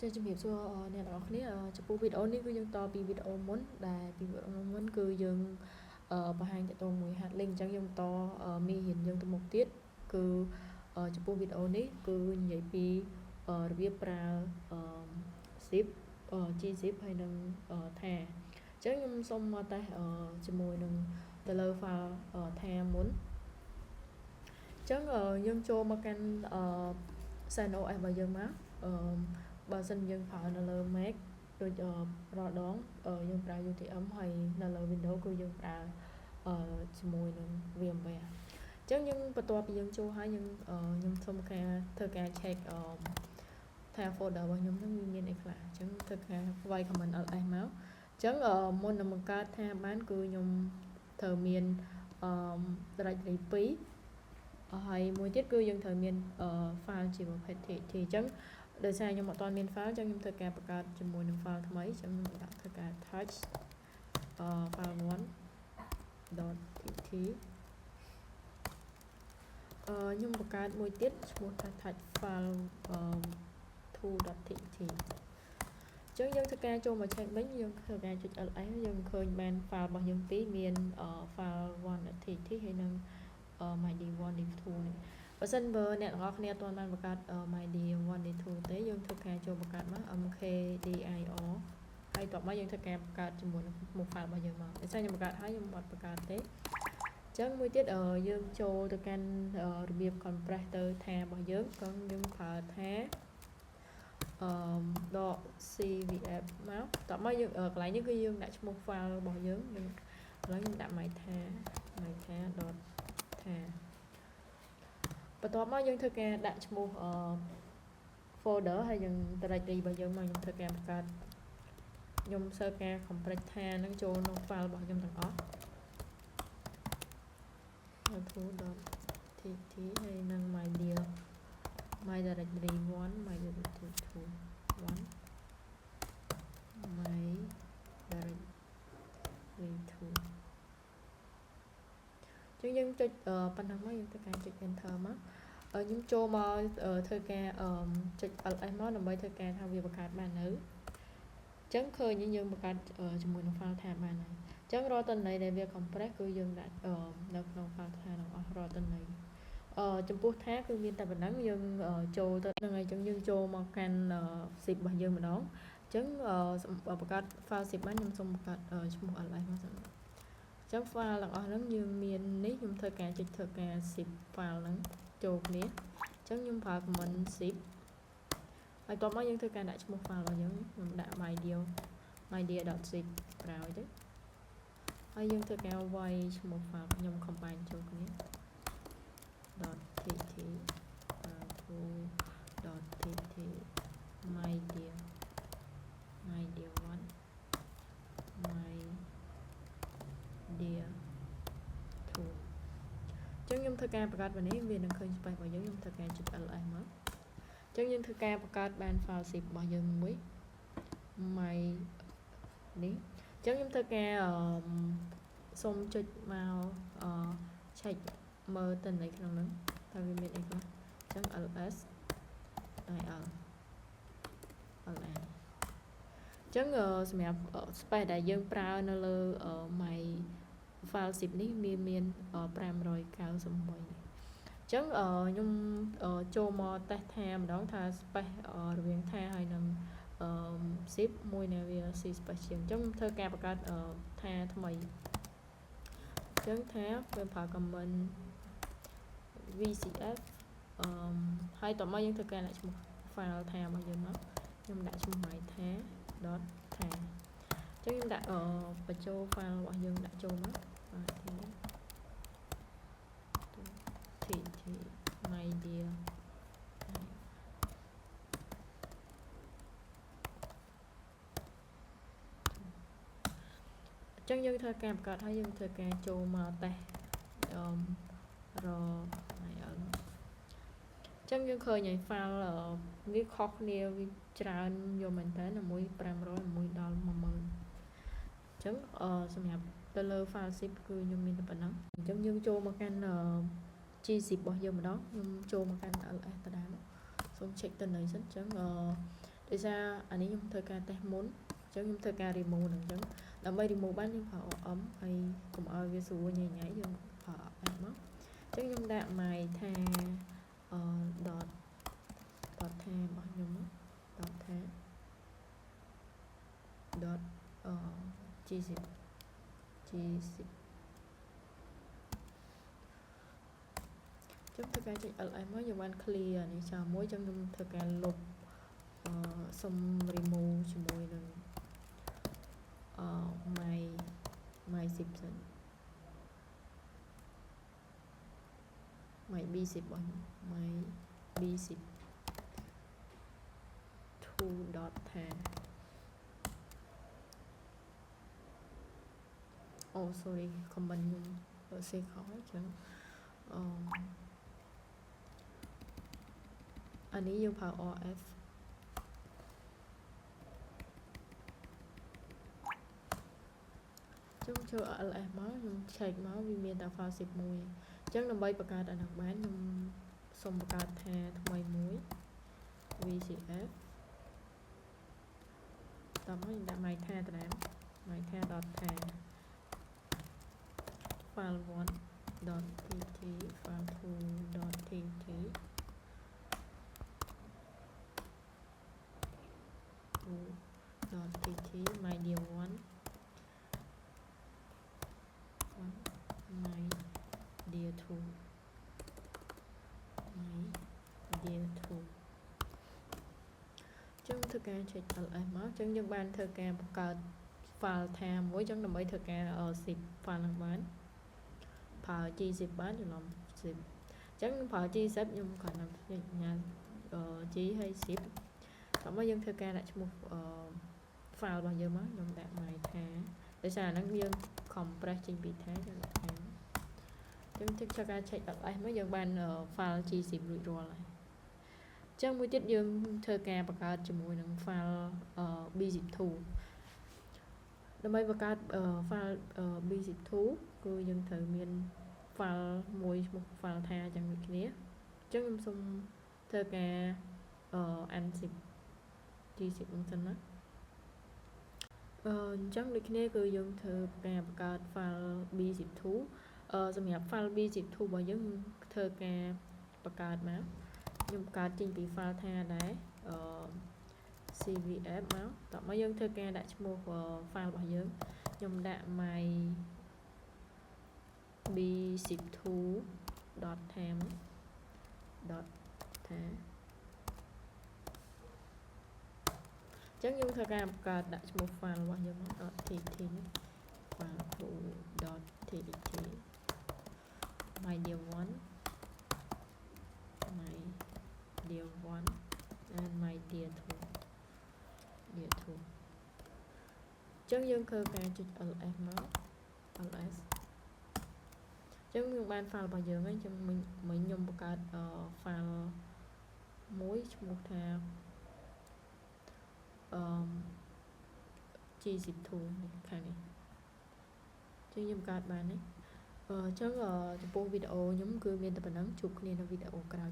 Choជំរាបសួរអ្នកទាំងអស់គ្នាចំពោះវីដេអូនេះគឺយើងតពីវីដេអូមុនដែលពីវីដេអូមុនគឺយើងបង្ហាញតទៅមួយហាត់លេងអញ្ចឹងយើងតមានរៀនយើងទៅមុខទៀតគឺចំពោះវីដេអូនេះគឺនិយាយពីរបៀបប្រើ zip gzip ហើយនឹងថាអញ្ចឹងខ្ញុំសូមមកតេស្តជាមួយនឹងទៅលើ file ថាមុនអញ្ចឹងយើងចូលមកកាន់CentOS របស់យើងមកបើសិនយើងប្រើនៅលើ Mac ដូចរាល់ដងយើងប្រើ UTM ហើយនៅលើ Windows គឺយើងប្រើជាមួយនឹង VMware អញ្ចឹងយើងបន្ទាប់ពីយើងចូលហើយខ្ញុំសុំការធ្វើការ check ថា folder របស់ខ្ញុំហ្នឹងវាមានអីខ្លះអញ្ចឹងធ្វើការវាយ command ls មកអញ្ចឹងមុននឹងបង្កើតថាបានគឺខ្ញុំត្រូវមានdirectory 2ហើយមួយទៀតគឺយើងត្រូវមាន file ជាប្រភេទ txt អញ្ចឹងដោយសារខ្ញុំអត់ទាន់មាន file អញ្ចឹងខ្ញុំធ្វើការបង្កើតជាមួយនឹង file ថ្មីអញ្ចឹងខ្ញុំដាក់ធ្វើការ touch file 1.txt ខ្ញុំបង្កើតមួយទៀតឈ្មោះថា touch file 2.txt អញ្ចឹងយើងធ្វើការចូលមក check វិញយើងធ្វើការចុច ls យើងឃើញបាន file របស់យើងពីរមាន file 1.txt ហើយនិង MyD1D2 នេះបើសិនបើអ្នកទាំងអស់គ្នាអត់ទាន់បានបង្កើត MyD1D2 ទេយើងធ្វើការចូលបង្កើតមក mkdir ហើយតបមកយើងធ្វើការបង្កើតជាមួយនឹងមុខ file របស់យើងមកដោយសារខ្ញុំបង្កើតហើយខ្ញុំអត់បង្កើតទេអញ្ចឹងមួយទៀតយើងចូលទៅកាន់របៀប compress ទៅថារបស់យើងក៏យើងប្រើថា.cvf មកតបមកយើងកន្លែងនេះគឺយើងដាក់ឈ្មោះ file របស់យើងកន្លែងខ្ញុំដាក់ mytha.tha បន្ទាប់មកយើងធ្វើការដាក់ឈ្មោះfolder ហើយយើង directory របស់យើងមកខ្ញុំធ្វើការបង្កើតខ្ញុំសើការ compress ថានឹងចូលក្នុង file របស់ខ្ញុំទាំងអស់ 2.txt ហើយនឹង my directory 1 my directory 2 1 my directory 2ចឹងយើងចុចប៉ុណ្ណឹងមកយើងធ្វើការចុច enter មកខ្ញុំចូលមកធ្វើការចុច ls មកដើម្បីធ្វើការថាវាបង្កើតបាននៅចឹងឃើញយើងបង្កើតជាមួយនឹង file ថាបានហើយចឹងរាល់តន័យដែលវា compress គឺយើងដាក់នៅក្នុង file ថាទាំងអស់រាល់តន័យចំពោះថាគឺមានតែប៉ុណ្ណឹងយើងចូលទៅហ្នឹងហើយចឹងយើងចូលមកកាន់ zip របស់យើងម្ដងចឹងបង្កើត file zip បានខ្ញុំសូមបង្កើតឈ្មោះ ls មកសិនចឹង file ទាំងអស់ហ្នឹងយើងមាននេះខ្ញុំធ្វើការចុចធ្វើការ zip file ហ្នឹងចូលគ្នាចឹងខ្ញុំប្រើ command zip ហើយតបមកយើងធ្វើការដាក់ឈ្មោះ file របស់យើងខ្ញុំដាក់ mydear.zip ក្រោយទៅហើយយើងធ្វើការវាយឈ្មោះ file ខ្ញុំ combine ចូលគ្នា .txt .txt mydear 1 mydear 2ចឹងខ្ញុំធ្វើការបង្កើតបែបនេះវានឹងឃើញ space របស់យើងខ្ញុំធ្វើការចុច ls មកចឹងយើងធ្វើការបង្កើតបាន file zip របស់យើងមួយ my នេះចឹងខ្ញុំធ្វើការសូមចុចមកcheck មើលតន័យក្នុងហ្នឹងថាវាមានអីខ្លះចឹង ls ilចឹងសម្រាប់ space ដែលយើងប្រើនៅលើ my file zip នេះមាន598ចឹងខ្ញុំចូលមកតេស្តថាម្ដងថា space រវាងថាហើយនឹងzip មួយនៅវា C space ជាងអញ្ចឹងធ្វើការបង្កើតថាថ្មីអញ្ចឹងថាវាប្រើ command vcf ហើយតមកយើងធ្វើការដាក់ឈ្មោះ file ថារបស់យើងមកខ្ញុំដាក់ឈ្មោះ mytha.tha អញ្ចឹងខ្ញុំដាក់បញ្ចូល file របស់យើងដាក់ចូលមកtxt mydear អញ្ចឹងយើងធ្វើការបង្កើតហើយយើងធ្វើការចូលមកតេស្តរហើយអញ្ចឹងយើងឃើញហើយ file វាខុសគ្នាវាច្រើនយកមែនតើមួយ500មួយដល់10000អញ្ចឹងសម្រាប់ទៅលើ file zip គឺខ្ញុំមានតែប៉ុណ្ណឹងអញ្ចឹងយើងចូលមកកាន់ gzip របស់យើងម្ដងខ្ញុំចូលមកកាន់ ls ដដែលសូម check តន័យសិនអញ្ចឹង ដោយសារអានេះខ្ញុំធ្វើការតេស្តមុនអញ្ចឹងខ្ញុំធ្វើការ remove ហ្នឹងអញ្ចឹងដើម្បី remove បានយើងប្រើ OM ហើយកុំឲ្យវាស្រួលញ៉ៃៗយើងប្រើ app មកអញ្ចឹងខ្ញុំដាក់ my ថា dot ថារបស់ខ្ញុំ dot ថា dot g10 ចឹងធ្វើការចុច ls មកយើងបាន clear នេះចោលមួយចឹងខ្ញុំធ្វើការលុបសុំ remove ជាមួយនឹងmy 10សិន my b10 របស់ខ្ញុំ my b10 2 dot ថាអូ sorry comment ខ្ញុំសេខហើយចឹងអានេះយើងប្រើ rf ចឹងចូល ls មកខ្ញុំ check មកវាមានតែ file zip មួយអញ្ចឹងដើម្បីបង្កើតអានោះបានខ្ញុំសូមបង្កើតថាថ្មីមួយ vcf តោះមកខ្ញុំដាក់ my ថាតារាង my ថា dot ថា file 1 dot tt file 2 dot tt 2 dot tt my dear 1 my dear 2 my dear 2ចឹងធ្វើការចុច ls មកចឹងយើងបានធ្វើការបង្កើត file ថាមួយចឹងដើម្បីធ្វើការ zip file ហ្នឹងបានប្រើ g10 បានច្រឡំ zip ចឹងប្រើ g10 ខ្ញុំគ្រាន់តែផ្ញើg ហើយ zip តោះមកយើងធ្វើការដាក់ឈ្មោះfile របស់យើងមកខ្ញុំដាក់ my ថាដោយសារអាហ្នឹងយើង compress ចេញពីថាយើងដាក់ថាចឹងធ្វើការcheck ls មកយើងបាន file g10 រួចរាល់ហើយចឹងមួយទៀតយើងធ្វើការបង្កើតជាមួយនឹង file b12 ដើម្បីបង្កើត file b12 គឺយើងត្រូវមាន file មួយឈ្មោះ file ថាចឹងដូចគ្នាអញ្ចឹងខ្ញុំសូមធ្វើការ unzip g10 ហ្នឹងសិនណាអញ្ចឹងដូចគ្នាគឺយើងធ្វើការបង្កើត file b12 សម្រាប់ file b12 របស់យើងធ្វើការបង្កើតមកខ្ញុំបង្កើតចេញពី file ថាដែរcvf មកតោះមកយើងធ្វើការដាក់ឈ្មោះ file របស់យើងខ្ញុំដាក់ my b12 dot tham dot ថាចឹងយើងធ្វើការបង្កើតដាក់ឈ្មោះ file របស់យើងមក .tt file 2 dot txt my dear 1 my dear 1 and my dear 2 dear 2ចឹងយើងធ្វើការចុច ls មក ls ចឹងយើងបាន file របស់យើងហើយចឹងមិញខ្ញុំបង្កើត file មួយឈ្មោះថាg12 នេះខាងនេះចឹងខ្ញុំបង្កើតបាននេះចឹងចំពោះវីដេអូខ្ញុំគឺមានតែប៉ុណ្ណឹងជួបគ្នានៅវីដេអូក្រោយ